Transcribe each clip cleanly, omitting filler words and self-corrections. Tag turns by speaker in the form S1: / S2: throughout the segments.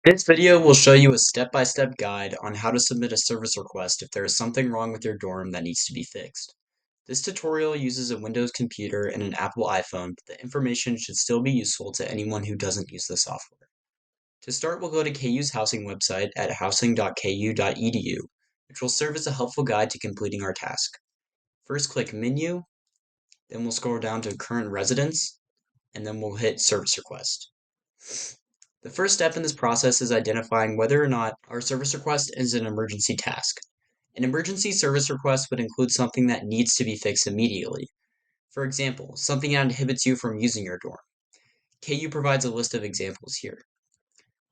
S1: This video will show you a step-by-step guide on how to submit a service request if there is something wrong with your dorm that needs to be fixed. This tutorial uses a Windows computer and an Apple iPhone, but the information should still be useful to anyone who doesn't use the software. To start, we'll go to KU's housing website at housing.ku.edu, which will serve as a helpful guide to completing our task. First, click Menu, then we'll scroll down to Current Residence, and then we'll hit Service Request. The first step in this process is identifying whether or not our service request is an emergency task. An emergency service request would include something that needs to be fixed immediately. For example, something that inhibits you from using your dorm. KU provides a list of examples here.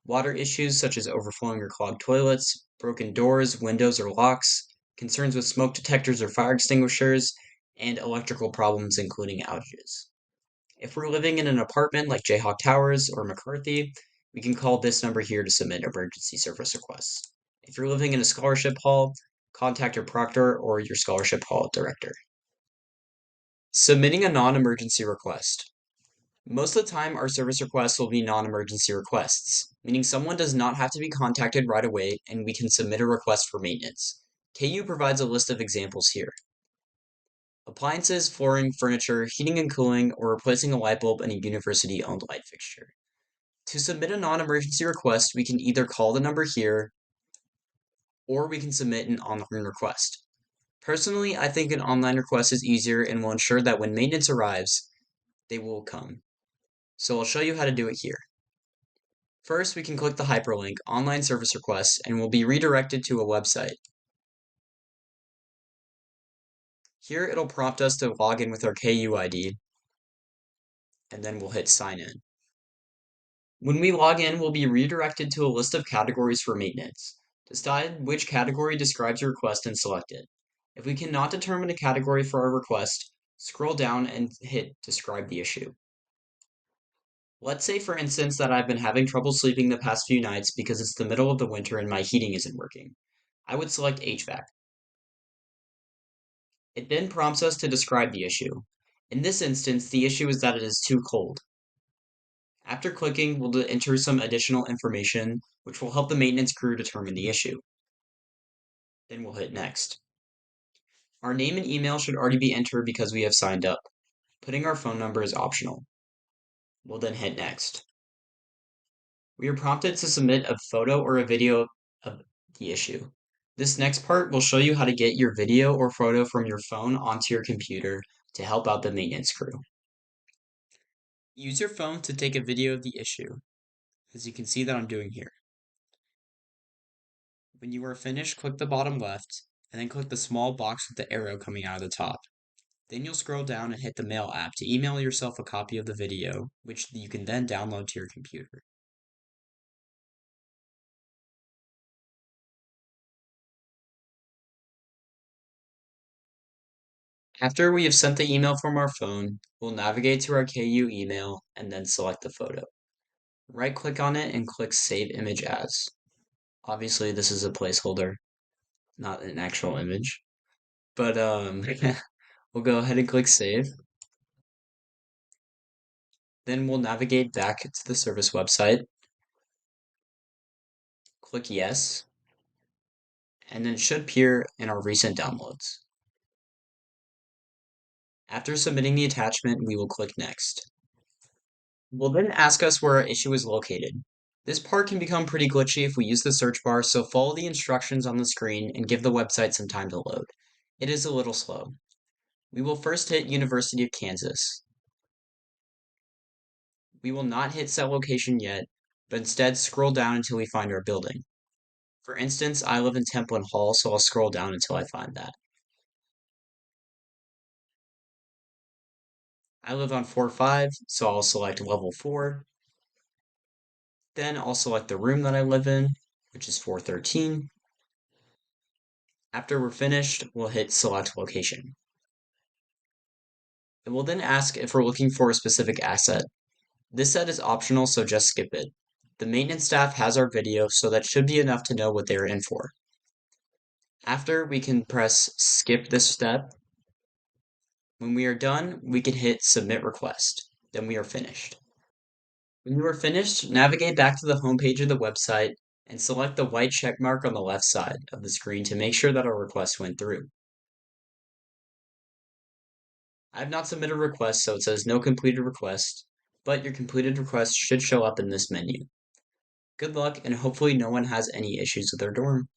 S1: Water issues such as overflowing or clogged toilets, broken doors, windows, or locks, concerns with smoke detectors or fire extinguishers, and electrical problems including outages. If we're living in an apartment like Jayhawk Towers or McCarthy, we can call this number here to submit emergency service requests. If you're living in a scholarship hall, contact your proctor or your scholarship hall director. Submitting a non-emergency request. Most of the time, our service requests will be non-emergency requests, meaning someone does not have to be contacted right away and we can submit a request for maintenance. KU provides a list of examples here. Appliances, flooring, furniture, heating and cooling, or replacing a light bulb in a university-owned light fixture. To submit a non-emergency request, we can either call the number here, or we can submit an online request. Personally, I think an online request is easier and will ensure that when maintenance arrives, they will come. So I'll show you how to do it here. First, we can click the hyperlink, Online Service Requests, and we'll be redirected to a website. Here it'll prompt us to log in with our KU ID, and then we'll hit Sign In. When we log in, we'll be redirected to a list of categories for maintenance. Decide which category describes your request and select it. If we cannot determine a category for our request, scroll down and hit Describe the issue. Let's say, for instance, that I've been having trouble sleeping the past few nights because it's the middle of the winter and my heating isn't working. I would select HVAC. It then prompts us to describe the issue. In this instance, the issue is that it is too cold. After clicking, we'll enter some additional information, which will help the maintenance crew determine the issue. Then we'll hit Next. Our name and email should already be entered because we have signed up. Putting our phone number is optional. We'll then hit Next. We are prompted to submit a photo or a video of the issue. This next part will show you how to get your video or photo from your phone onto your computer to help out the maintenance crew. Use your phone to take a video of the issue, as you can see that I'm doing here. When you are finished, click the bottom left, and then click the small box with the arrow coming out of the top. Then you'll scroll down and hit the Mail app to email yourself a copy of the video, which you can then download to your computer. After we have sent the email from our phone, we'll navigate to our KU email and then select the photo. Right-click on it and click Save Image As. Obviously, this is a placeholder, not an actual image. But we'll go ahead and click Save. Then we'll navigate back to the service website. Click Yes. And then it should appear in our recent downloads. After submitting the attachment, we will click Next. We'll then ask us where our issue is located. This part can become pretty glitchy if we use the search bar, so follow the instructions on the screen and give the website some time to load. It is a little slow. We will first hit University of Kansas. We will not hit set location yet, but instead scroll down until we find our building. For instance, I live in Templin Hall, so I'll scroll down until I find that. I live on floor 5, so I'll select level 4. Then I'll select the room that I live in, which is 413. After we're finished, we'll hit Select Location. It will then ask if we're looking for a specific asset. This set is optional, so just skip it. The maintenance staff has our video, so that should be enough to know what they're in for. After, we can press Skip this step. When we are done, we can hit Submit Request. Then we are finished. When you are finished, navigate back to the home page of the website and select the white check mark on the left side of the screen to make sure that our request went through. I have not submitted a request, so it says no completed request, but your completed request should show up in this menu. Good luck, and hopefully no one has any issues with their dorm.